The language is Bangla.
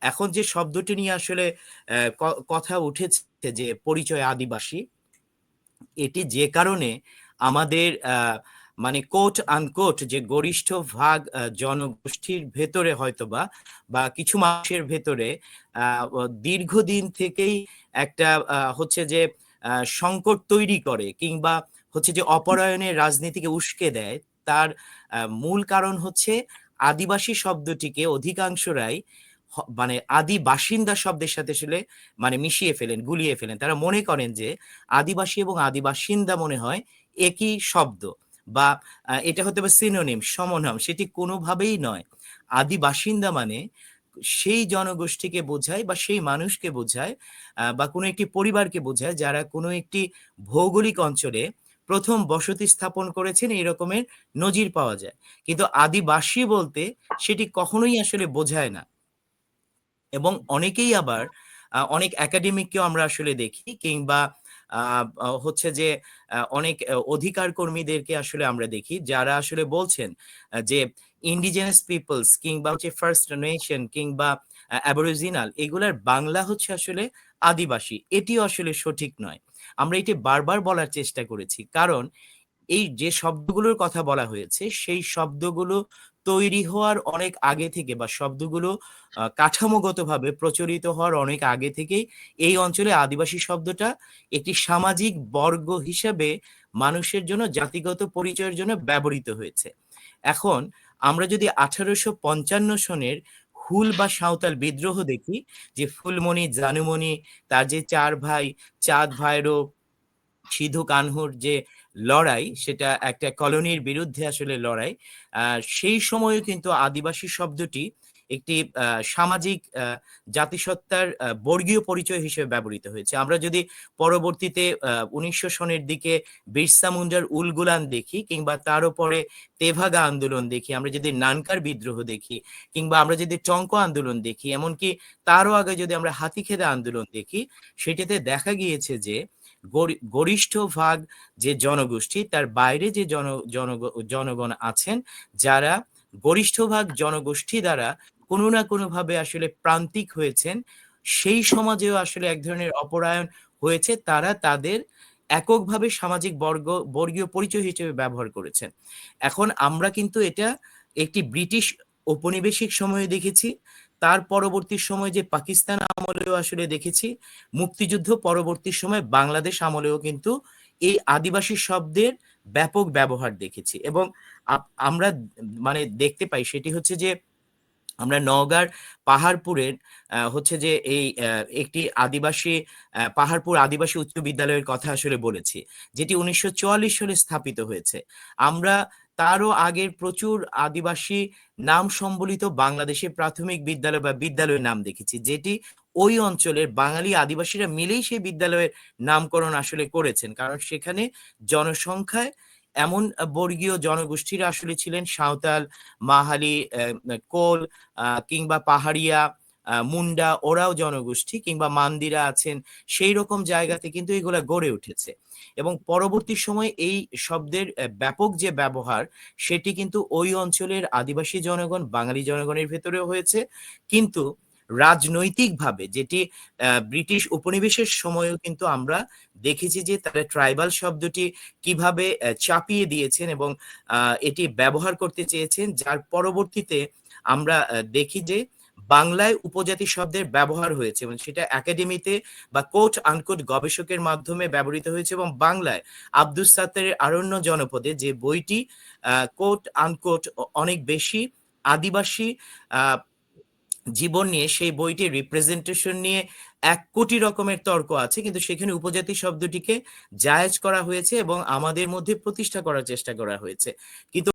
এখন যে শব্দটি নিয়ে আসলে কথা উঠেছে যে পরিচয় আদিবাসী, এটি যে কারণে আমাদের মানে কোট আনকোট যে গরিষ্ঠ ভাগ জনগোষ্ঠীর ভেতরে হয়তোবা বা কিছু মানুষের ভেতরে দীর্ঘদিন থেকেই একটা হচ্ছে যে সংকট তৈরি করে কিংবা হচ্ছে যে অপরায়ণের রাজনীতিকে উস্কে দেয়। তার মূল কারণ হচ্ছে আদিবাসী শব্দটিকে অধিকাংশরাই মানে আদি বাসিন্দা শব্দের সাথে আসলে মানে মিশিয়ে ফেলেন, গুলিয়ে ফেলেন। তারা মনে করেন যে আদিবাসী এবং আদিবাসিন্দা মনে হয় একই শব্দ বা এটা হতে পারে সিনোনিম, সমনাম। সেটি কোনোভাবেই নয়। আদিবাসিন্দা মানে সেই জনগোষ্ঠীকে বোঝায় বা সেই মানুষকে বোঝায় বা কোনো একটি পরিবারকে বোঝায় যারা কোনো একটি ভৌগোলিক অঞ্চলে প্রথম বসতি স্থাপন করেছেন, এই রকমের নজির পাওয়া যায়। কিন্তু আদিবাসী বলতে সেটি কখনোই আসলে বোঝায় না। এবং অনেকেই আবার অনেক একাডেমিককেও আমরা আসলে দেখি কিংবা আ আ হচ্ছে যে অনেক অধিকার কর্মীদেরকে আসলে আমরা দেখি যারা আসলে বলছেন যে ইন্ডিজেনাস পিপলস কিংবা হচ্ছে ফার্স্ট নেশন কিংবা অ্যাবরিজিনাল এগুলার বাংলা হচ্ছে আসলে আদিবাসী। এটিও আসলে সঠিক নয়। আমরা এটি বারবার বলার চেষ্টা করেছি। কারণ এই যে শব্দগুলোর কথা বলা হয়েছে, সেই শব্দগুলো তৈরি হওয়ার অনেক আগে থেকে বা শব্দগুলো কাঠামোগতভাবে প্রচলিত হওয়ার অনেক আগে থেকেই এই অঞ্চলে আদিবাসী শব্দটা একটি সামাজিক বর্গ হিসেবে মানুষের জন্য জাতিগত পরিচয়ের জন্য ব্যবহৃত হয়েছে। এখন আমরা যদি ১৮৫৫ সনের হুল বা সাঁওতাল বিদ্রোহ দেখি, যে ফুলমণি, জানুমণি, তার যে ৪ ভাই, চাঁদ, ভাইরো, সিধু কানহুর যে লড়াই, সেটা একটা কলোনির বিরুদ্ধে আসলে লড়াই। আ সেই সময়েও কিন্তু আদিবাসী শব্দটি একটি সামাজিক জাতিসত্তার বর্গীয় পরিচয় হিসেবে ব্যবহৃত হয়েছে। আমরা যদি পরবর্তীতে ১৯০০ সনের দিকে বিরসা মুন্ডার উলগুলান দেখি কিংবা তারও পরে তেভাগা আন্দোলন দেখি, আমরা যদি নানকার বিদ্রোহ দেখি কিংবা আমরা যদি টঙ্ক আন্দোলন দেখি, এমনকি তারও আগে যদি আমরা হাতিখেদা আন্দোলন দেখি, সেটাতে দেখা গিয়েছে যে গরিষ্ঠ ভাগ যে জনগোষ্ঠী তার বাইরে যে জনগণ আছেন, যারা গরিষ্ঠ ভাগ জনগোষ্ঠী দ্বারা কোনো না কোনোভাবে আসলে প্রান্তিক হয়েছেন, সেই সমাজেও আসলে এক ধরনের অপরায়ণ হয়েছে। তারা তাদের এককভাবে সামাজিক বর্গীয় পরিচয় হিসেবে ব্যবহার করেছেন। এখন আমরা কিন্তু এটা একটি ব্রিটিশ ঔপনিবেশিক সময়ে দেখেছি। তার পরবর্তী সময়ে যে পাকিস্তান আমলেও আসলে দেখেছি। মুক্তিযুদ্ধ পরবর্তী সময়ে বাংলাদেশ আমলেও কিন্তু এই আদিবাসী শব্দের ব্যাপক ব্যবহার দেখেছি। এবং আমরা মানে দেখতে পাই সেটি হচ্ছে যে আমরা নওগাঁর পাহাড়পুরের হচ্ছে যে এই একটি আদিবাসী পাহাড়পুর আদিবাসী উচ্চ বিদ্যালয়ের কথা আসলে বলেছি, যেটি ১৯৪৪ সালে স্থাপিত হয়েছে। আমরা তারও আগের প্রচুর আদিবাসী নাম সম্বলিত বাংলাদেশের প্রাথমিক বিদ্যালয় বা বিদ্যালয়ের নাম দেখেছি, যেটি ওই অঞ্চলের বাঙালি আদিবাসীরা মিলেই সেই বিদ্যালয়ের নামকরণ আসলে করেছেন। কারণ সেখানে জনসংখ্যায় এমন বর্গীয় জনগোষ্ঠীরা আসলে ছিলেন সাঁওতাল, মাহালি, কোল কিংবা পাহাড়িয়া, মুন্ডা, ওরাও জনগোষ্ঠী কিংবা মান্দিরা আছেন। সেই রকম জায়গাতে কিন্তু এগুলা গড়ে উঠেছে। এবং পরবর্তী সময়ে এই শব্দের ব্যাপক যে ব্যবহার, সেটি কিন্তু ওই অঞ্চলের আদিবাসী জনগণ, বাঙালি জনগণের ভেতরেও হয়েছে। কিন্তু রাজনৈতিকভাবে যেটি ব্রিটিশ উপনিবেশের সময়ও কিন্তু আমরা দেখেছি যে তারা ট্রাইবাল শব্দটি কিভাবে চাপিয়ে দিয়েছেন এবং এটি ব্যবহার করতে চেয়েছেন, যার পরবর্তীতে আমরা দেখি যে বাংলায় উপজাতি শব্দের ব্যবহার হয়েছে এবং সেটা একাডেমিতে বা কোট আনকোট গবেষকের মাধ্যমে ব্যবহৃত হয়েছে। এবং বাংলায় আব্দুস সাত্তারের আরণ্য জনপদে যে বইটি কোট আনকোট অনেক বেশি আদিবাসী আহ জীবন নিয়ে, সেই বইটির রিপ্রেজেন্টেশন নিয়ে ১ কোটি রকমের তর্ক আছে, কিন্তু সেখানে উপজাতি শব্দটিকে জায়েজ করা হয়েছে এবং আমাদের মধ্যে প্রতিষ্ঠা করার চেষ্টা করা হয়েছে। কিন্তু